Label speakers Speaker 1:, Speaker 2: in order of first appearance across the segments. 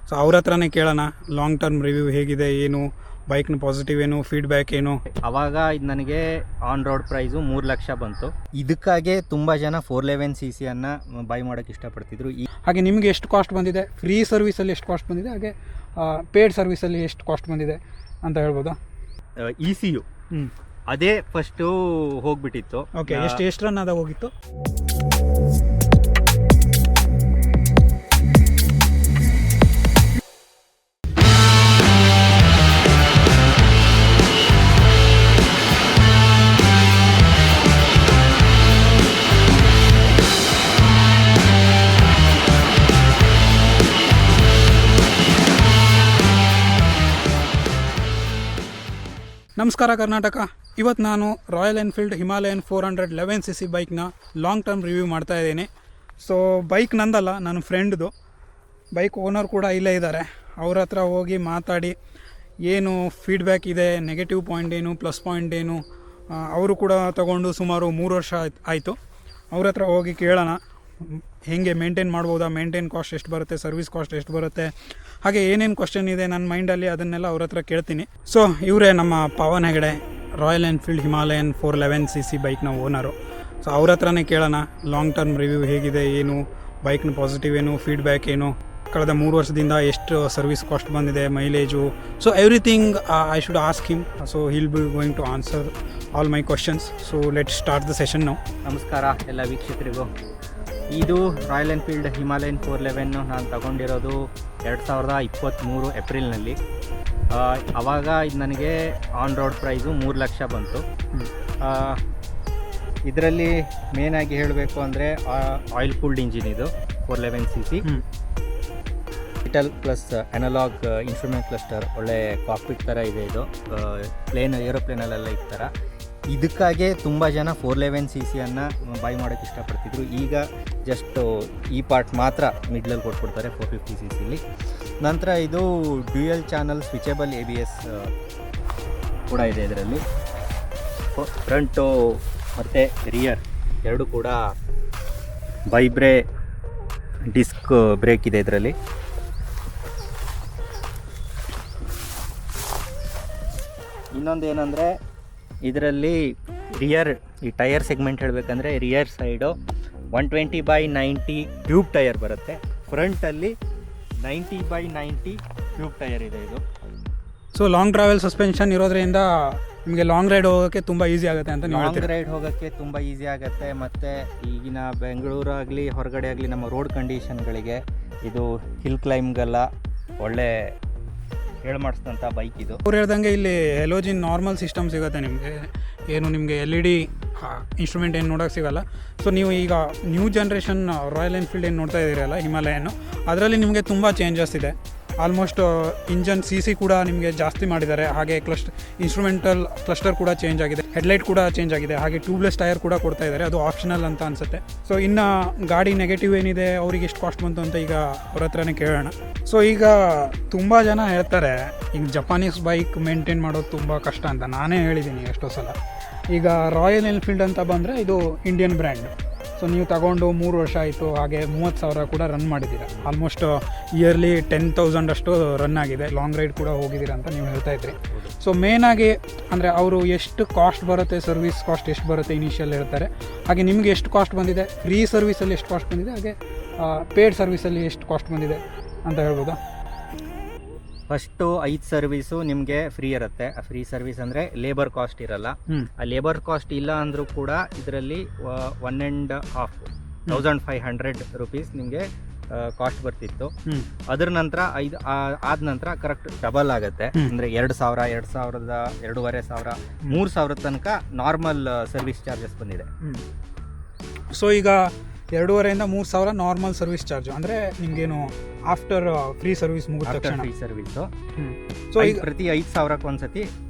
Speaker 1: So ಅವ್ರ ಹತ್ರನೇ ಕೇಳೋಣ ಲಾಂಗ್ ಟರ್ಮ್ ರಿವ್ಯೂ ಹೇಗಿದೆ, ಏನು ಬೈಕ್ನ ಪಾಸಿಟಿವ್ ಏನು, ಫೀಡ್ಬ್ಯಾಕ್ ಏನು.
Speaker 2: ಅವಾಗ ಇದು ನನಗೆ ಆನ್ ರೋಡ್ ಪ್ರೈಸು 3 ಲಕ್ಷ ಬಂತು. ಇದಕ್ಕಾಗೆ ತುಂಬ ಜನ 411cc ಅನ್ನು ಬೈ ಮಾಡೋಕ್ಕೆ ಇಷ್ಟಪಡ್ತಿದ್ರು.
Speaker 1: ಹಾಗೆ ನಿಮಗೆ ಎಷ್ಟು ಕಾಸ್ಟ್ ಬಂದಿದೆ, ಫ್ರೀ ಸರ್ವಿಸಲ್ಲಿ ಎಷ್ಟು ಕಾಸ್ಟ್ ಬಂದಿದೆ, ಹಾಗೆ ಪೇಡ್ ಸರ್ವಿಸಲ್ಲಿ ಎಷ್ಟು ಕಾಸ್ಟ್ ಬಂದಿದೆ ಅಂತ ಹೇಳ್ಬೋದಾ?
Speaker 2: ECU ಅದೇ ಫಸ್ಟು ಹೋಗ್ಬಿಟ್ಟಿತ್ತು.
Speaker 1: ಓಕೆ, ಎಷ್ಟು ರನ್ ಆದಾಗ ಹೋಗಿತ್ತು? ನಮಸ್ಕಾರ ಕರ್ನಾಟಕ. ಇವತ್ತು ನಾನು ರಾಯಲ್ ಎನ್ಫೀಲ್ಡ್ ಹಿಮಾಲಯನ್ 411cc ಬೈಕ್ನ ಲಾಂಗ್ ಟರ್ಮ್ ರಿವ್ಯೂ ಮಾಡ್ತಾ ಇದ್ದೀನಿ. ಸೊ ಬೈಕ್ ನಂದಲ್ಲ, ನನ್ನ ಫ್ರೆಂಡ್ದು. ಬೈಕ್ ಓನರ್ ಕೂಡ ಇಲ್ಲೇ ಇದ್ದಾರೆ. ಅವ್ರ ಹತ್ರ ಹೋಗಿ ಮಾತಾಡಿ ಏನು ಫೀಡ್ಬ್ಯಾಕ್ ಇದೆ, ನೆಗೆಟಿವ್ ಪಾಯಿಂಟ್ ಏನು, ಪ್ಲಸ್ ಪಾಯಿಂಟ್ ಏನು, ಅವರು ಕೂಡ ತಗೊಂಡು ಸುಮಾರು 3 ವರ್ಷ ಆಯಿತು. ಅವ್ರ ಹತ್ರ ಹೋಗಿ ಕೇಳೋಣ ಹೇಗೆ ಮೇಂಟೈನ್ ಮಾಡ್ಬೋದಾ, ಮೇಂಟೈನ್ ಕಾಸ್ಟ್ ಎಷ್ಟು ಬರುತ್ತೆ, ಸರ್ವಿಸ್ ಕಾಸ್ಟ್ ಎಷ್ಟು ಬರುತ್ತೆ, ಹಾಗೆ ಏನೇನು ಕ್ವಶನ್ ಇದೆ ನನ್ನ ಮೈಂಡಲ್ಲಿ ಅದನ್ನೆಲ್ಲ ಅವ್ರ ಹತ್ರ ಕೇಳ್ತೀನಿ. ಸೊ ಇವರೇ ನಮ್ಮ Pavan Hegde, Royal Enfield Himalayan 411cc ಬೈಕ್ನ ಓನರು. ಸೊ ಅವ್ರ ಹತ್ರನೇ ಕೇಳೋಣ ಲಾಂಗ್ ಟರ್ಮ್ ರಿವ್ಯೂ ಹೇಗಿದೆ, ಏನು ಬೈಕ್ನ ಪಾಸಿಟಿವ್ ಏನು, ಫೀಡ್ಬ್ಯಾಕ್ ಏನು, ಕಳೆದ 3 ವರ್ಷದಿಂದ ಎಷ್ಟು ಸರ್ವಿಸ್ ಕಾಸ್ಟ್ ಬಂದಿದೆ, mileage. So everything I should ask him. So he'll be going to answer all my questions. So let start the session ನಾವು.
Speaker 2: ನಮಸ್ಕಾರ ಎಲ್ಲ ವೀಕ್ಷಕರಿಗೂ. ಇದು ರಾಯಲ್ ಎನ್ಫೀಲ್ಡ್ ಹಿಮಾಲಯನ್ 411 ನಾನು ತಗೊಂಡಿರೋದು 2023 ಏಪ್ರಿಲ್ನಲ್ಲಿ. ಆವಾಗ ಇದು ನನಗೆ ಆನ್ ರೋಡ್ ಪ್ರೈಸು 3 ಲಕ್ಷ ಬಂತು. ಇದರಲ್ಲಿ ಮೇನಾಗಿ ಹೇಳಬೇಕು ಅಂದರೆ ಆಯಿಲ್ ಕೂಲ್ಡ್ ಇಂಜಿನ್ ಇದು 411cc. Digital plus analog instrument cluster, ಒಳ್ಳೆ ಕಾಕ್ಪಿಟ್ ಥರ ಇದೆ ಇದು. ಏರೋಪ್ಲೇನಲ್ಲೆಲ್ಲ ಈ ಥರ. ಇದಕ್ಕಾಗೆ ತುಂಬ ಜನ 411cc ಅನ್ನು ಬೈ ಮಾಡೋಕ್ಕೆ ಇಷ್ಟಪಡ್ತಿದ್ರು. ಈಗ ಜಸ್ಟ್ ಈ ಪಾರ್ಟ್ ಮಾತ್ರ ಮಿಡ್ಲಲ್ಲಿ ಕೊಟ್ಬಿಡ್ತಾರೆ 450cc. ನಂತರ ಇದು ಡ್ಯೂಯಲ್ ಚಾನಲ್ ಸ್ವಿಚಬಲ್ ABS ಕೂಡ ಇದೆ ಇದರಲ್ಲಿ. ಫ್ರಂಟು ಮತ್ತು ರಿಯರ್ ಎರಡು ಕೂಡ ವೈಬ್ರೇ ಡಿಸ್ಕ್ ಬ್ರೇಕ್ ಇದೆ ಇದರಲ್ಲಿ. ಇನ್ನೊಂದು ಏನಂದರೆ ಇದರಲ್ಲಿ ರಿಯರ್ ಈ ಟೈರ್ ಸೆಗ್ಮೆಂಟ್ ಹೇಳಬೇಕಂದ್ರೆ ರಿಯರ್ ಸೈಡು 120/90 ಟ್ಯೂಬ್ ಟೈರ್ ಬರುತ್ತೆ. ಫ್ರಂಟಲ್ಲಿ 90/90 ಟ್ಯೂಬ್ ಟೈರ್ ಇದೆ ಇದು.
Speaker 1: ಸೊ ಲಾಂಗ್ ಟ್ರಾವೆಲ್ ಸಸ್ಪೆನ್ಷನ್ ಇರೋದ್ರಿಂದ ನಿಮಗೆ ಲಾಂಗ್ ರೈಡ್ ಹೋಗೋಕ್ಕೆ ತುಂಬ ಈಸಿ ಆಗುತ್ತೆ ಅಂತ.
Speaker 2: ಲಾಂಗ್ ರೈಡ್ ಹೋಗೋಕ್ಕೆ ತುಂಬ ಈಸಿ ಆಗುತ್ತೆ. ಮತ್ತು ಈಗಿನ ಬೆಂಗಳೂರಾಗಲಿ ಹೊರಗಡೆ ಆಗಲಿ ನಮ್ಮ ರೋಡ್ ಕಂಡೀಷನ್ಗಳಿಗೆ ಇದು ಹಿಲ್ ಕ್ಲೈಮ್ಗೆಲ್ಲ ಒಳ್ಳೆ ಹೇಳಿ ಮಾಡಿಸಿದಂಥ ಬೈಕ್ ಇದು.
Speaker 1: ಅವ್ರು ಹೇಳ್ದಂಗೆ ಇಲ್ಲಿ ಹೆಲೋಜಿನ್ ನಾರ್ಮಲ್ ಸಿಸ್ಟಮ್ ಸಿಗುತ್ತೆ ನಿಮಗೆ. ಏನು ನಿಮಗೆ LED ಇನ್ಸ್ಟ್ರೂಮೆಂಟ್ ಏನು ನೋಡೋಕ್ಕೆ ಸಿಗೋಲ್ಲ. ಸೊ ನೀವು ಈಗ ನ್ಯೂ ಜನ್ರೇಷನ್ ರಾಯಲ್ ಎನ್ಫೀಲ್ಡ್ ಏನು ನೋಡ್ತಾ ಇದ್ದೀರಲ್ಲ ಹಿಮಾಲಯನ್ನು, ಅದರಲ್ಲಿ ನಿಮಗೆ ತುಂಬ ಚೇಂಜಸ್ ಇದೆ. ಆಲ್ಮೋಸ್ಟ್ ಇಂಜನ್ CC ಕೂಡ ನಿಮಗೆ ಜಾಸ್ತಿ ಮಾಡಿದ್ದಾರೆ. ಹಾಗೆ ಇನ್ಸ್ಟ್ರೂಮೆಂಟಲ್ ಕ್ಲಸ್ಟರ್ ಕೂಡ ಚೇಂಜ್ ಆಗಿದೆ, ಹೆಡ್ಲೈಟ್ ಕೂಡ ಚೇಂಜ್ ಆಗಿದೆ. ಹಾಗೆ ಟ್ಯೂಬ್ಲೆಸ್ ಟೈರ್ ಕೂಡ ಕೊಡ್ತಾ ಇದ್ದಾರೆ, ಅದು ಆಪ್ಷನಲ್ ಅಂತ ಅನಿಸುತ್ತೆ. ಸೊ ಇನ್ನು ಗಾಡಿ ನೆಗೆಟಿವ್ ಏನಿದೆ, ಅವ್ರಿಗೆ ಎಷ್ಟು ಕಾಸ್ಟ್ ಬಂತು ಅಂತ ಈಗ ಅವ್ರ ಹತ್ರನೇ ಕೇಳೋಣ. ಸೊ ಈಗ ತುಂಬ ಜನ ಹೇಳ್ತಾರೆ ಈಗ ಜಪಾನೀಸ್ ಬೈಕ್ ಮೇಂಟೈನ್ ಮಾಡೋದು ತುಂಬ ಕಷ್ಟ ಅಂತ. ನಾನೇ ಹೇಳಿದ್ದೀನಿ ಎಷ್ಟೋ ಸಲ. ಈಗ ರಾಯಲ್ ಎನ್ಫೀಲ್ಡ್ ಅಂತ ಬಂದರೆ ಇದು ಇಂಡಿಯನ್ ಬ್ರ್ಯಾಂಡ್. ಸೊ ನೀವು ತಗೊಂಡು 3 ವರ್ಷ ಆಯಿತು, ಹಾಗೆ 30,000 ಕೂಡ ರನ್ ಮಾಡಿದ್ದೀರ. ಆಲ್ಮೋಸ್ಟ್ ಇಯರ್ಲಿ 10,000 ಅಷ್ಟು ರನ್ ಆಗಿದೆ. ಲಾಂಗ್ ರೈಡ್ ಕೂಡ ಹೋಗಿದ್ದೀರ ಅಂತ ನೀವು ಹೇಳ್ತಾ ಇದ್ರಿ. ಸೊ ಮೇನಾಗಿ ಅಂದರೆ ಅವರು ಎಷ್ಟು ಕಾಸ್ಟ್ ಬರುತ್ತೆ, ಸರ್ವಿಸ್ ಕಾಸ್ಟ್ ಎಷ್ಟು ಬರುತ್ತೆ ಇನಿಷಿಯಲ್ ಹೇಳ್ತಾರೆ. ಹಾಗೆ ನಿಮಗೆ ಎಷ್ಟು ಕಾಸ್ಟ್ ಬಂದಿದೆ, ಫ್ರೀ ಸರ್ವಿಸಲ್ಲಿ ಎಷ್ಟು ಕಾಸ್ಟ್ ಬಂದಿದೆ, ಹಾಗೆ ಪೇಡ್ ಸರ್ವಿಸಲ್ಲಿ ಎಷ್ಟು ಕಾಸ್ಟ್ ಬಂದಿದೆ ಅಂತ ಹೇಳ್ಬೋದಾ?
Speaker 2: ಫಸ್ಟು 5 ಸರ್ವೀಸು ನಿಮಗೆ ಫ್ರೀ ಇರುತ್ತೆ. ಆ ಫ್ರೀ ಸರ್ವಿಸ್ ಅಂದರೆ ಲೇಬರ್ ಕಾಸ್ಟ್ ಇರಲ್ಲ. ಆ ಲೇಬರ್ ಕಾಸ್ಟ್ ಇಲ್ಲ ಅಂದರೂ ಕೂಡ ಇದರಲ್ಲಿ 1,500 ರೂಪೀಸ್ ನಿಮಗೆ ಕಾಸ್ಟ್ ಬರ್ತಿತ್ತು. ಅದ್ರ ನಂತರ ಆದ ನಂತರ ಕರೆಕ್ಟ್ ಡಬಲ್ ಆಗುತ್ತೆ. ಅಂದರೆ 2,000, 2,000, 2,500, 3,000 ತನಕ ನಾರ್ಮಲ್ ಸರ್ವಿಸ್ ಚಾರ್ಜಸ್ ಬಂದಿದೆ.
Speaker 1: ಸೊ ಈಗ 2,500 3,000 ನಾರ್ಮಲ್ ಸರ್ವಿಸ್ ಚಾರ್ಜ್ ಅಂದರೆ ನಿಮಗೇನು ಆಫ್ಟರ್ ಫ್ರೀ ಸರ್ವಿಸ್ ಮುಗಿದ ತಕ್ಷಣ
Speaker 2: ಫ್ರೀ ಸರ್ವಿಸು. ಸೊ ಈಗ ಪ್ರತಿ 5,000ಕ್ಕೆ ಒಂದ್ಸತಿ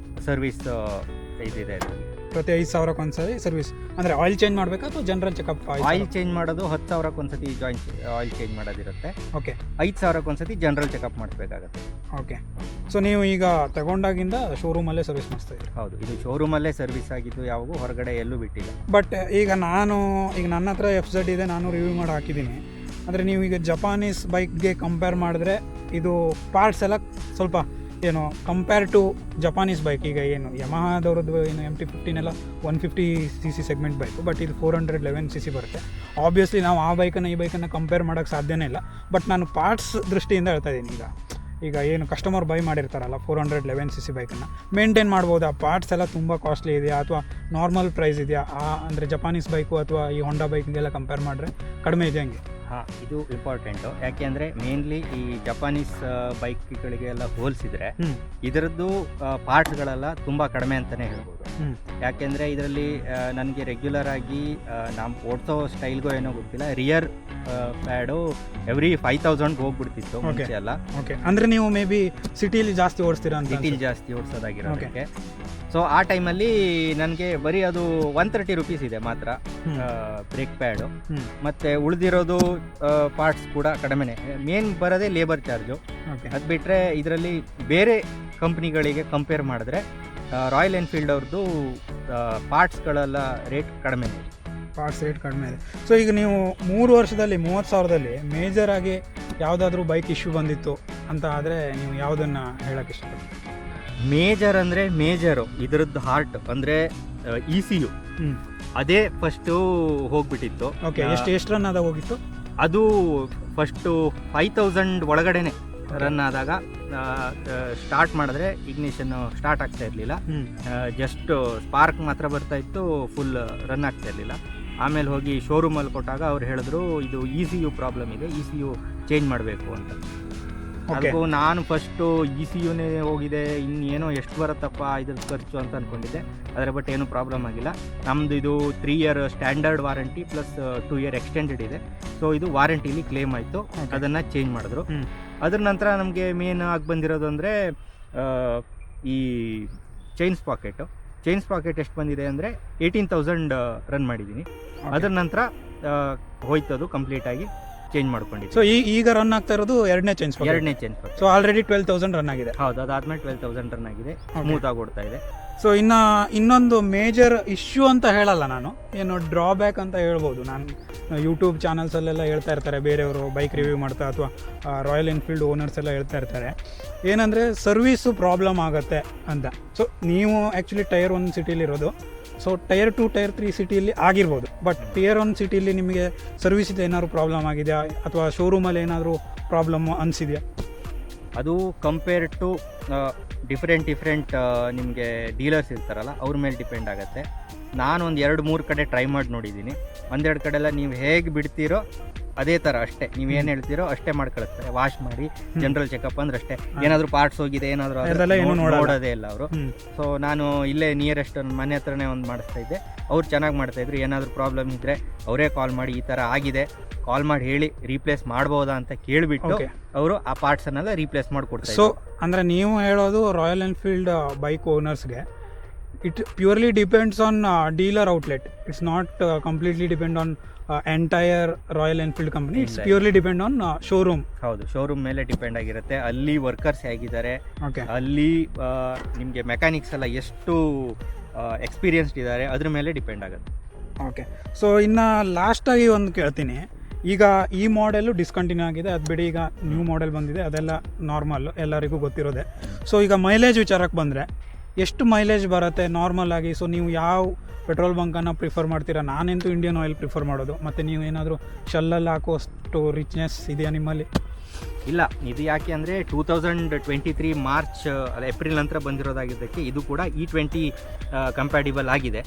Speaker 2: ಸರ್ವಿಸ್ ಇದಿದೆ.
Speaker 1: ಪ್ರತಿ 5,000ಕ್ಕೆ ಒಂದ್ಸತಿ ಸರ್ವಿಸ್ ಅಂದರೆ ಆಯಿಲ್ ಚೇಂಜ್ ಮಾಡಬೇಕಾ ಅಥವಾ ಜನರಲ್ ಚೆಕಪ್?
Speaker 2: ಆಯಿಲ್ ಚೇಂಜ್ ಮಾಡೋದು 10,000ಕ್ಕೆ ಒಂದ್ಸತಿ ಆಯಿಲ್ ಚೇಂಜ್ ಮಾಡೋದಿರುತ್ತೆ.
Speaker 1: ಓಕೆ.
Speaker 2: 5,000ಕ್ಕೆ ಒಂದ್ಸತಿ ಜನರಲ್ ಚೆಕಪ್ ಮಾಡಿಸ್ಬೇಕಾಗತ್ತೆ.
Speaker 1: ಓಕೆ. ಸೊ ನೀವು ಈಗ ತಗೊಂಡಾಗಿಂದ ಶೋರೂಮಲ್ಲೇ ಸರ್ವಿಸ್ ಮಾಡಿಸ್ತಾ ಇದ್ದೀರಿ?
Speaker 2: ಹೌದು, ಇದು ಶೋರೂಮಲ್ಲೇ ಸರ್ವಿಸ್ ಆಗಿದ್ದು, ಯಾವಾಗೂ ಹೊರಗಡೆ ಎಲ್ಲೂ ಬಿಟ್ಟಿಲ್ಲ.
Speaker 1: ಬಟ್ ಈಗ ನನ್ನ ಹತ್ರ FZ ಇದೆ, ನಾನು ರಿವ್ಯೂ ಮಾಡಿ ಹಾಕಿದ್ದೀನಿ. ಅಂದರೆ ನೀವು ಈಗ ಜಪಾನೀಸ್ ಬೈಕ್ಗೆ ಕಂಪೇರ್ ಮಾಡಿದ್ರೆ ಇದು ಪಾರ್ಟ್ಸ್ ಎಲ್ಲ ಸ್ವಲ್ಪ ಏನು ಕಂಪೇರ್ ಟು ಜಪಾನೀಸ್ ಬೈಕ್, ಈಗ ಏನು ಯಮಹಾದವ್ರದ್ದು ಏನು MT-15 ಎಲ್ಲ 150cc ಸೆಗ್ಮೆಂಟ್ ಬೈಕು, ಬಟ್ ಇದು 411cc ಬರುತ್ತೆ. ಆಬ್ವಿಯಸ್ಲಿ ನಾವು ಆ ಬೈಕನ್ನು ಈ ಬೈಕನ್ನು ಕಂಪೇರ್ ಮಾಡೋಕ್ಕೆ ಸಾಧ್ಯನೇ ಇಲ್ಲ. ಬಟ್ ನಾನು ಪಾರ್ಟ್ಸ್ ದೃಷ್ಟಿಯಿಂದ ಹೇಳ್ತಾ ಇದ್ದೀನಿ. ಈಗ ಏನು ಕಸ್ಟಮರ್ ಬೈ ಮಾಡಿರ್ತಾರಲ್ಲ 411cc ಬೈಕನ್ನು ಮೇಂಟೈನ್ ಮಾಡ್ಬೋದು. ಆ ಪಾರ್ಟ್ಸ್ ಎಲ್ಲ ತುಂಬ ಕಾಸ್ಟ್ಲಿ ಇದೆಯಾ ಅಥವಾ ನಾರ್ಮಲ್ ಪ್ರೈಸ್ ಇದೆಯಾ, ಅಂದರೆ ಜಪಾನೀಸ್ ಬೈಕು ಅಥವಾ ಈ ಹೊಂಡಾ ಬೈಕಿಗೆಲ್ಲ ಕಂಪೇರ್ ಮಾಡಿದ್ರೆ ಕಡಿಮೆ ಇದೆ ಹಂಗೆ?
Speaker 2: ಹಾಂ, ಇದು ಇಂಪಾರ್ಟೆಂಟು. ಯಾಕೆ ಅಂದರೆ ಮೇನ್ಲಿ ಈ ಜಪಾನೀಸ್ ಬೈಕ್ಗಳಿಗೆಲ್ಲ ಹೋಲಿಸಿದರೆ ಇದರದ್ದು ಪಾರ್ಟ್ಸ್ಗಳೆಲ್ಲ ತುಂಬ ಕಡಿಮೆ ಅಂತಲೇ ಹೇಳ್ಬೋದು. ಯಾಕೆಂದರೆ ಇದರಲ್ಲಿ ನನಗೆ ರೆಗ್ಯುಲರ್ ಆಗಿ ನಾವು ಓಡಿಸೋ ಸ್ಟೈಲ್ಗೂ ಏನೋ ಗೊತ್ತಿಲ್ಲ, ರಿಯರ್ ಪ್ಯಾಡು ಎವ್ರಿ 5000 ಹೋಗ್ಬಿಡ್ತಿತ್ತು ಮುಂಚೆ ಎಲ್ಲ.
Speaker 1: ಓಕೆ, ಅಂದರೆ ನೀವು ಮೇ ಬಿ ಸಿಟಿಲಿ ಜಾಸ್ತಿ ಓಡಿಸ್ತೀರಾ ಅಂತ?
Speaker 2: ಸಿಟಿಲಿ ಜಾಸ್ತಿ ಓಡಿಸೋದಾಗಿರೋದಕ್ಕೆ. ಸೊ ಆ ಟೈಮಲ್ಲಿ ನನಗೆ ಬರೀ ಅದು 130 ರೂಪೀಸ್ ಇದೆ ಮಾತ್ರ ಬ್ರೇಕ್ ಪ್ಯಾಡು. ಮತ್ತು ಉಳಿದಿರೋದು ಪಾರ್ಟ್ಸ್ ಕೂಡ ಕಡಿಮೆನೆ. ಮೇನ್ ಬರೋದೇ ಲೇಬರ್ ಚಾರ್ಜು. ಅದು ಬಿಟ್ಟರೆ ಇದರಲ್ಲಿ ಬೇರೆ ಕಂಪ್ನಿಗಳಿಗೆ ಕಂಪೇರ್ ಮಾಡಿದ್ರೆ ರಾಯಲ್ ಎನ್ಫೀಲ್ಡ್ ಅವ್ರದ್ದು ಪಾರ್ಟ್ಸ್ಗಳೆಲ್ಲ ರೇಟ್ ಕಡಿಮೆ ಇದೆ.
Speaker 1: ಪಾರ್ಟ್ಸ್ ರೇಟ್ ಕಡಿಮೆ ಇದೆ. ಸೊ ಈಗ ನೀವು 3 ವರ್ಷದಲ್ಲಿ 30,000ದಲ್ಲಿ ಮೇಜರ್ ಆಗಿ ಯಾವುದಾದ್ರೂ ಬೈಕ್ ಇಶ್ಯೂ ಬಂದಿತ್ತು ಅಂತ ಆದರೆ ನೀವು ಯಾವುದನ್ನು ಹೇಳೋಕ್ಕೆ ಇಷ್ಟಪಡ್ತೀವಿ?
Speaker 2: ಮೇಜರ್ ಅಂದರೆ ಮೇಜರು, ಇದರದ್ದು ಹಾರ್ಟ್ ಅಂದರೆ ECU, ಅದೇ ಫಸ್ಟು ಹೋಗ್ಬಿಟ್ಟಿತ್ತು.
Speaker 1: ಓಕೆ, ಎಷ್ಟು ರನ್ ಆದಾಗ ಹೋಗಿತ್ತು?
Speaker 2: ಅದು ಫಸ್ಟು 5000 ಒಳಗಡೆನೆ ರನ್ ಆದಾಗ ಸ್ಟಾರ್ಟ್ ಮಾಡಿದ್ರೆ ಇಗ್ನಿಷನ್ ಸ್ಟಾರ್ಟ್ ಆಗ್ತಾ ಇರಲಿಲ್ಲ. ಜಸ್ಟ್ ಸ್ಪಾರ್ಕ್ ಮಾತ್ರ ಬರ್ತಾ ಇತ್ತು, ಫುಲ್ ರನ್ ಆಗ್ತಾ ಇರಲಿಲ್ಲ. ಆಮೇಲೆ ಹೋಗಿ ಶೋರೂಮಲ್ಲಿ ಕೊಟ್ಟಾಗ ಅವ್ರು ಹೇಳಿದ್ರು ಇದು ECU ಪ್ರಾಬ್ಲಮ್ ಇದೆ, ECU ಚೇಂಜ್ ಮಾಡಬೇಕು ಅಂತ. ಅದಕ್ಕೂ ನಾನು ಫಸ್ಟು ECUನೇ ಹೋಗಿದೆ, ಇನ್ನೇನೋ ಎಷ್ಟು ಬರುತ್ತಪ್ಪ ಇದ್ರದ್ದು ಖರ್ಚು ಅಂತ ಅಂದ್ಕೊಂಡಿದ್ದೆ. ಆದರೆ ಬಟ್ ಏನೂ ಪ್ರಾಬ್ಲಮ್ ಆಗಿಲ್ಲ. ನಮ್ಮದು ಇದು 3 year standard warranty plus 2 year extended ಇದೆ. ಸೊ ಇದು ವಾರಂಟಿಲಿ ಕ್ಲೇಮ್ ಆಯಿತು, ಅದನ್ನು ಚೇಂಜ್ ಮಾಡಿದ್ರು. ಅದ್ರ ನಂತರ ನಮಗೆ ಮೇನ್ ಆಗಿ ಬಂದಿರೋದು ಅಂದರೆ ಈ ಚೈನ್ ಸ್ಪಾಕೆಟ್ ಎಷ್ಟು ಬಂದಿದೆ ಅಂದರೆ 18,000 ರನ್ ಮಾಡಿದ್ದೀನಿ. ಅದರ ನಂತರ ಹೋಯ್ತದು ಕಂಪ್ಲೀಟಾಗಿ ಚೇಂಜ್ ಮಾಡ್ಕೊಂಡಿದ್ದೆ.
Speaker 1: ಸೊ ಈಗ ರನ್ ಆಗ್ತಾ ಇರೋದು ಎರಡನೇ change sprocket. So already 12,000 run ಆಗಿದೆ.
Speaker 2: ಹೌದು, ಅದಾದ್ಮೇಲೆ 12,000 ರನ್ ಆಗಿದೆ, ಸ್ಮೂತ್ ಆಗಿ ಓಡ್ತಾ ಇದೆ.
Speaker 1: ಸೊ ಇನ್ನೊಂದು ಮೇಜರ್ ಇಶ್ಯೂ ಅಂತ ಹೇಳಲ್ಲ ನಾನು, ಏನು ಡ್ರಾಬ್ಯಾಕ್ ಅಂತ ಹೇಳ್ಬೋದು. ನಾನು ಯೂಟ್ಯೂಬ್ ಚಾನಲ್ಸಲ್ಲೆಲ್ಲ ಹೇಳ್ತಾ ಇರ್ತಾರೆ ಬೇರೆಯವರು ಬೈಕ್ ರಿವ್ಯೂ ಮಾಡ್ತಾ ಅಥವಾ ರಾಯಲ್ ಎನ್ಫೀಲ್ಡ್ ಓನರ್ಸ್ ಎಲ್ಲ ಹೇಳ್ತಾ ಇರ್ತಾರೆ ಏನಂದರೆ ಸರ್ವೀಸು ಪ್ರಾಬ್ಲಮ್ ಆಗುತ್ತೆ ಅಂತ. ಸೊ ನೀವು ಆ್ಯಕ್ಚುಲಿ ಟೈರ್ 1 ಸಿಟಿಲಿರೋದು, ಸೊ ಟೈರ್ 2 ಟೈರ್ 3 ಸಿಟಿಯಲ್ಲಿ ಆಗಿರ್ಬೋದು. ಬಟ್ ಟೈರ್ 1 ಸಿಟಿಯಲ್ಲಿ ನಿಮಗೆ ಸರ್ವಿಸಿದು ಏನಾದರೂ ಪ್ರಾಬ್ಲಮ್ ಆಗಿದೆಯಾ ಅಥವಾ ಶೋರೂಮಲ್ಲಿ ಏನಾದರೂ ಪ್ರಾಬ್ಲಮ್ ಅನಿಸಿದೆಯಾ?
Speaker 2: ಅದು ಕಂಪೇರ್ ಟು ಡಿಫ್ರೆಂಟ್ ನಿಮಗೆ ಡೀಲರ್ಸ್ ಇರ್ತಾರಲ್ಲ ಅವ್ರ ಮೇಲೆ ಡಿಪೆಂಡ್ ಆಗುತ್ತೆ. ನಾನು ಒಂದು 2-3 ಕಡೆ ಟ್ರೈ ಮಾಡಿ ನೋಡಿದ್ದೀನಿ. 1-2 ಕಡೆ ಎಲ್ಲ ನೀವು ಹೇಗೆ ಬಿಡ್ತೀರೋ ಅದೇ ಥರ ಅಷ್ಟೇ, ನೀವೇನು ಹೇಳ್ತೀರೋ ಅಷ್ಟೇ ಮಾಡಿ ಕಳಿಸ್ತಾರೆ. ವಾಶ್ ಮಾಡಿ ಜನರಲ್ ಚೆಕಪ್ ಅಂದ್ರೆ ಅಷ್ಟೇ. ಏನಾದರೂ ಪಾರ್ಟ್ಸ್ ಹೋಗಿದೆ ಏನಾದರೂ ನೋಡೋದೇ ಇಲ್ಲ ಅವರು. ಸೊ ನಾನು ಇಲ್ಲೇ ನಿಯರೆಸ್ಟ್ ಮನೆ ಹತ್ರನೇ ಒಂದು ಮಾಡಿಸ್ತಾ ಇದ್ದೆ. ಅವ್ರು ಚೆನ್ನಾಗಿ ಮಾಡ್ತಾಯಿದ್ರು. ಏನಾದರೂ ಪ್ರಾಬ್ಲಮ್ ಇದ್ದರೆ ಅವರೇ ಕಾಲ್ ಮಾಡಿ ಈ ಥರ ಆಗಿದೆ, ಕಾಲ್ ಮಾಡಿ ಹೇಳಿ ರೀಪ್ಲೇಸ್ ಮಾಡ್ಬೋದಾ ಅಂತ ಕೇಳಿಬಿಟ್ಟು ಅವರು ಆ ಪಾರ್ಟ್ಸನ್ನೆಲ್ಲ ರೀಪ್ಲೇಸ್ ಮಾಡಿಕೊಡ್ತಾರೆ.
Speaker 1: ಸೊ ಅಂದರೆ ನೀವು ಹೇಳೋದು ರಾಯಲ್ ಎನ್ಫೀಲ್ಡ್ ಬೈಕ್ ಓನರ್ಸ್ಗೆ it purely depends on dealer outlet. It's not completely depend on entire Royal Enfield company. It's purely depend on showroom.
Speaker 2: ಹೌದು, ಶೋರೂಮ್ ಮೇಲೆ ಡಿಪೆಂಡ್ ಆಗಿರುತ್ತೆ. ಅಲ್ಲಿ ವರ್ಕರ್ಸ್ ಹೇಗಿದ್ದಾರೆ, ಅಲ್ಲಿ ನಿಮಗೆ ಮೆಕ್ಯಾನಿಕ್ಸ್ ಎಲ್ಲ ಎಷ್ಟು ಎಕ್ಸ್ಪೀರಿಯನ್ಸ್ಡ್ ಇದ್ದಾರೆ, ಅದ್ರ ಮೇಲೆ ಡಿಪೆಂಡ್ ಆಗುತ್ತೆ.
Speaker 1: ಓಕೆ, ಸೊ ಇನ್ನು ಲಾಸ್ಟಾಗಿ ಒಂದು ಕೇಳ್ತೀನಿ. ಈಗ ಈ ಮಾಡೆಲ್ಲು ಡಿಸ್ಕಂಟಿನ್ಯೂ ಆಗಿದೆ, ಅದು ಬಿಡಿ ಈಗ ನ್ಯೂ ಮಾಡೆಲ್ ಬಂದಿದೆ, ಅದೆಲ್ಲ ನಾರ್ಮಲ್ಲು ಎಲ್ಲರಿಗೂ ಗೊತ್ತಿರೋದೆ. ಸೊ ಈಗ ಮೈಲೇಜ್ ವಿಚಾರಕ್ಕೆ ಬಂದರೆ ಎಷ್ಟು ಮೈಲೇಜ್ ಬರುತ್ತೆ ನಾರ್ಮಲ್ ಆಗಿ? ಸೊ ನೀವು ಯಾವ ಪೆಟ್ರೋಲ್ ಬಂಕನ್ನು ಪ್ರಿಫರ್ ಮಾಡ್ತೀರಾ? ನಾನಂತೂ ಇಂಡಿಯನ್ ಆಯಿಲ್ ಪ್ರಿಫರ್ ಮಾಡೋದು. ಮತ್ತು ನೀವು ಏನಾದರೂ ಶೆಲ್ಲಲ್ಲಿ ಹಾಕೋಷ್ಟು ರಿಚ್ನೆಸ್ ಇದೆಯಾ ನಿಮ್ಮಲ್ಲಿ?
Speaker 2: ಇಲ್ಲ, ಇದು ಯಾಕೆ ಅಂದರೆ 2023 ಮಾರ್ಚ್ ಅಲ್ಲ ಏಪ್ರಿಲ್ ನಂತರ ಬಂದಿರೋದಾಗಿದ್ದಕ್ಕೆ ಇದು ಕೂಡ E20 ಕಂಪ್ಯಾಟಿಬಲ್ ಆಗಿದೆ.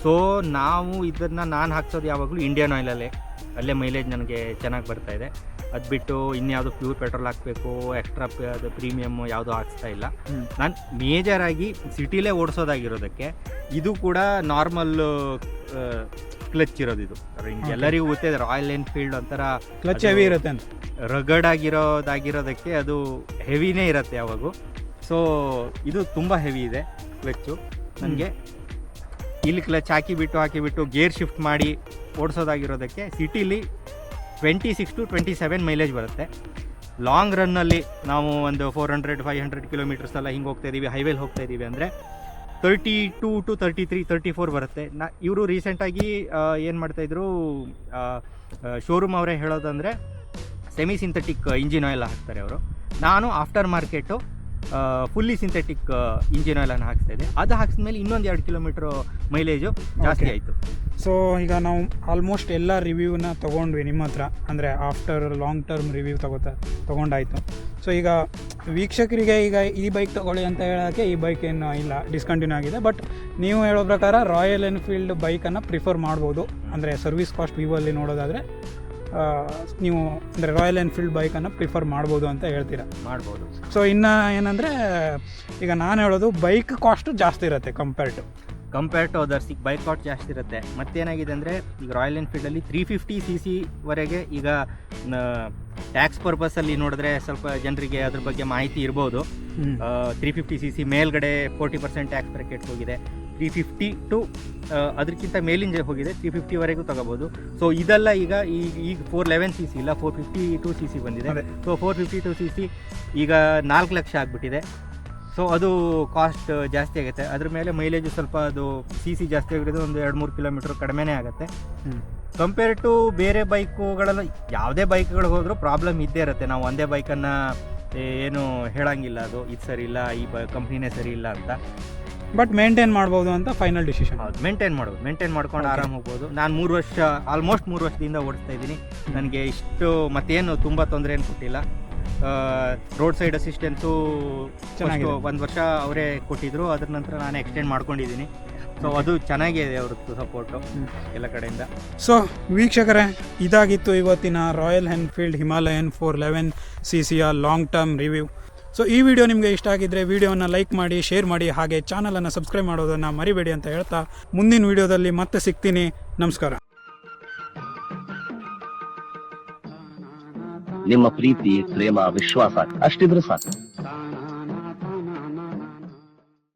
Speaker 2: ಸೊ ನಾವು ಇದನ್ನು ನಾನು ಹಾಕ್ಸೋದು ಯಾವಾಗಲೂ ಇಂಡಿಯನ್ ಆಯಿಲಲ್ಲೇ, ಅಲ್ಲೇ ಮೈಲೇಜ್ ನನಗೆ ಚೆನ್ನಾಗಿ ಬರ್ತಾ ಇದೆ. ಅದು ಬಿಟ್ಟು ಇನ್ಯಾವುದು ಪ್ಯೂರ್ ಪೆಟ್ರೋಲ್ ಹಾಕಬೇಕು, ಎಕ್ಸ್ಟ್ರಾ ಅದು ಪ್ರೀಮಿಯಮ್ಮು ಯಾವುದೂ ಹಾಕ್ಸ್ತಾ ಇಲ್ಲ. ನಾನು ಮೇಜರಾಗಿ ಸಿಟಿಲೇ ಓಡಿಸೋದಾಗಿರೋದಕ್ಕೆ ಇದು ಕೂಡ ನಾರ್ಮಲ್ ಕ್ಲಚ್ ಇರೋದು. ಇದು ಎಲ್ಲರಿಗೂ ಗೊತ್ತಿದೆ ರಾಯಲ್ ಎನ್ಫೀಲ್ಡ್ ಒಂಥರ
Speaker 1: ಕ್ಲಚ್ ಹೆವಿ ಇರುತ್ತೆ ಅಂತ,
Speaker 2: ರಗಡ್ ಆಗಿರೋದಕ್ಕೆ ಅದು ಹೆವಿನೇ ಇರುತ್ತೆ ಯಾವಾಗೂ. ಸೊ ಇದು ತುಂಬ ಹೆವಿ ಇದೆ ಕ್ಲಚ್ಚು. ನನಗೆ ಇಲ್ಲಿ ಕ್ಲಚ್ ಹಾಕಿಬಿಟ್ಟು ಗೇರ್ ಶಿಫ್ಟ್ ಮಾಡಿ ಓಡಿಸೋದಾಗಿರೋದಕ್ಕೆ ಸಿಟಿಲಿ 26 to 27 ಮೈಲೇಜ್ ಬರುತ್ತೆ. ಲಾಂಗ್ ರನ್ನಲ್ಲಿ ನಾವು ಒಂದು 400-500 ಕಿಲೋಮೀಟರ್ಸ್ ಎಲ್ಲ ಹಿಂಗೆ ಹೋಗ್ತಾ ಇದ್ದೀವಿ, ಹೈವೇಲಿ ಹೋಗ್ತಾ ಇದ್ದೀವಿ ಅಂದರೆ 32 to 33, 34 ಬರುತ್ತೆ. ಇವರು ರೀಸೆಂಟಾಗಿ ಏನು ಮಾಡ್ತಾಯಿದ್ರು, ಶೋರೂಮ್ ಅವರೇ ಹೇಳೋದಂದರೆ ಸೆಮಿ ಸಿಂಥೆಟಿಕ್ ಇಂಜಿನ್ ಆಯಿಲ್ ಹಾಕ್ತಾರೆ ಅವರು. ನಾನು after market fully synthetic engine ಆಯಿಲನ್ನು ಹಾಕ್ಸ್ತಾ ಇದ್ದೆ. ಅದು ಹಾಕ್ಸಿದ್ಮೇಲೆ ಇನ್ನೊಂದು 2 ಕಿಲೋಮೀಟ್ರು ಮೈಲೇಜು ಜಾಸ್ತಿ
Speaker 1: Okay.
Speaker 2: ಆಯಿತು.
Speaker 1: ಸೊ ಈಗ ನಾವು ಆಲ್ಮೋಸ್ಟ್ ಎಲ್ಲ ರಿವ್ಯೂನ ತೊಗೊಂಡ್ವಿ ನಿಮ್ಮ ಹತ್ರ, ಅಂದರೆ ಆಫ್ಟರ್ ಲಾಂಗ್ ಟರ್ಮ್ ರಿವ್ಯೂ ತೊಗೊಂಡಾಯಿತು. ಸೊ ಈಗ ವೀಕ್ಷಕರಿಗೆ ಈಗ ಈ ಬೈಕ್ ತೊಗೊಳ್ಳಿ ಅಂತ ಹೇಳೋಕ್ಕೆ ಈ ಬೈಕ್ ಏನು ಇಲ್ಲ, ಡಿಸ್ಕಂಟಿನ್ಯೂ ಆಗಿದೆ. ಬಟ್ ನೀವು ಹೇಳೋ ಪ್ರಕಾರ ರಾಯಲ್ ಎನ್ಫೀಲ್ಡ್ ಬೈಕನ್ನು ಪ್ರಿಫರ್ ಮಾಡ್ಬೋದು, ಅಂದರೆ ಸರ್ವಿಸ್ ಕಾಸ್ಟ್ ವ್ಯೂವಲ್ಲಿ ನೋಡೋದಾದರೆ ನೀವು ಅಂದರೆ ರಾಯಲ್ ಎನ್ಫೀಲ್ಡ್ ಬೈಕನ್ನು ಪ್ರಿಫರ್ ಮಾಡ್ಬೋದು ಅಂತ ಹೇಳ್ತೀರಾ.
Speaker 2: ಮಾಡ್ಬೋದು.
Speaker 1: ಸೊ ಇನ್ನು ಏನಂದರೆ ಈಗ ನಾನು ಹೇಳೋದು ಬೈಕ್ ಕಾಸ್ಟು ಜಾಸ್ತಿ ಇರುತ್ತೆ
Speaker 2: ಕಂಪೇರ್ ಟು ಅದರ್ಸ್. ಈಗ ಬೈಕ್ ಕಾಸ್ಟ್ ಜಾಸ್ತಿ ಇರುತ್ತೆ. ಮತ್ತೇನಾಗಿದೆ ಅಂದರೆ ಈಗ ರಾಯಲ್ ಎನ್ಫೀಲ್ಡಲ್ಲಿ 350 cc ವರೆಗೆ ಈಗ ಟ್ಯಾಕ್ಸ್ ಪರ್ಪಸಲ್ಲಿ ನೋಡಿದ್ರೆ ಸ್ವಲ್ಪ ಜನರಿಗೆ ಅದ್ರ ಬಗ್ಗೆ ಮಾಹಿತಿ ಇರ್ಬೋದು. 350 cc ಮೇಲ್ಗಡೆ 40% ಟ್ಯಾಕ್ಸ್ ಬ್ರ್ಯಾಕೆಟ್ ಹೋಗಿದೆ. 350 ಟು ಅದಕ್ಕಿಂತ ಮೇಲಿಂದ ಹೋಗಿದೆ 350ವರೆಗೂ ತಗೋಬೋದು. ಸೊ ಇದೆಲ್ಲ ಈಗ 411 cc ಇಲ್ಲ 452 cc ಬಂದಿದೆ.
Speaker 1: ಅದೇ.
Speaker 2: ಸೊ 452 cc ಈಗ 4 ಲಕ್ಷ ಆಗಿಬಿಟ್ಟಿದೆ. ಸೊ ಅದು ಕಾಸ್ಟ್ ಜಾಸ್ತಿ ಆಗುತ್ತೆ. ಅದ್ರ ಮೇಲೆ ಮೈಲೇಜು ಸ್ವಲ್ಪ ಅದು CC ಜಾಸ್ತಿ ಆಗಿರೋದು ಒಂದು 2-3 ಕಿಲೋಮೀಟ್ರ್ ಕಡಿಮೆನೇ ಆಗುತ್ತೆ. ಕಂಪೇರ್ ಟು ಬೇರೆ ಬೈಕುಗಳೆಲ್ಲ ಯಾವುದೇ ಬೈಕ್ಗಳಿಗೆ ಹೋದರೂ ಪ್ರಾಬ್ಲಮ್ ಇದ್ದೇ ಇರುತ್ತೆ. ನಾವು ಒಂದೇ ಬೈಕನ್ನು ಏನು ಹೇಳಂಗಿಲ್ಲ, ಅದು ಇದು ಸರಿ ಇಲ್ಲ, ಈ ಕಂಪ್ನಿನೇ ಸರಿ ಇಲ್ಲ ಅಂತ.
Speaker 1: ಬಟ್ ಮೇಂಟೈನ್ ಮಾಡ್ಬೋದು ಅಂತ ಫೈನಲ್ ಡಿಸಿಷನ್.
Speaker 2: ಹೌದು, ಮೇಂಟೈನ್ ಮಾಡ್ಕೊಂಡು ಆರಾಮ್ ಹೋಗ್ಬೋದು. ನಾನು ಆಲ್ಮೋಸ್ಟ್ 3 ವರ್ಷದಿಂದ ಓಡಿಸ್ತಾ ಇದ್ದೀನಿ. ನನಗೆ ಇಷ್ಟು ಮತ್ತೇನು ತುಂಬ ತೊಂದರೆ ಏನು ಕೊಟ್ಟಿಲ್ಲ. ರೋಡ್ ಸೈಡ್ ಅಸಿಸ್ಟೆನ್ಸು
Speaker 1: ಚೆನ್ನಾಗಿದೆ.
Speaker 2: 1 ವರ್ಷ ಅವರೇ ಕೊಟ್ಟಿದ್ರು. ಅದ್ರ ನಂತರ ನಾನು ಎಕ್ಸ್ಟೆಂಡ್ ಮಾಡ್ಕೊಂಡಿದ್ದೀನಿ. ಸೊ ಅದು ಚೆನ್ನಾಗಿದೆ ಅವ್ರದ್ದು ಸಪೋರ್ಟು ಎಲ್ಲ ಕಡೆಯಿಂದ.
Speaker 1: ಸೊ ವೀಕ್ಷಕರೇ, ಇದಾಗಿತ್ತು ಇವತ್ತಿನ royal Enfield Himalayan 411 cc long term review. So ಈ ವಿಡಿಯೋ ನಿಮಗೆ ಇಷ್ಟ ಆಗಿದ್ದರೆ ವಿಡಿಯೋನ ಲೈಕ್ ಮಾಡಿ, ಶೇರ್ ಮಾಡಿ, ಹಾಗೆ ಚಾನಲನ್ನು ಸಬ್ಸ್ಕ್ರೈಬ್ ಮಾಡೋದನ್ನು ಮರಿಬೇಡಿ ಅಂತ ಹೇಳ್ತಾ ಮುಂದಿನ ವಿಡಿಯೋದಲ್ಲಿ ಮತ್ತೆ ಸಿಗ್ತೀನಿ. ನಮಸ್ಕಾರ.
Speaker 3: ನಿಮ್ಮ ಪ್ರೀತಿ, ಪ್ರೇಮ, ವಿಶ್ವಾಸ ಅಷ್ಟಿದ್ರೆ ಸಾಕು.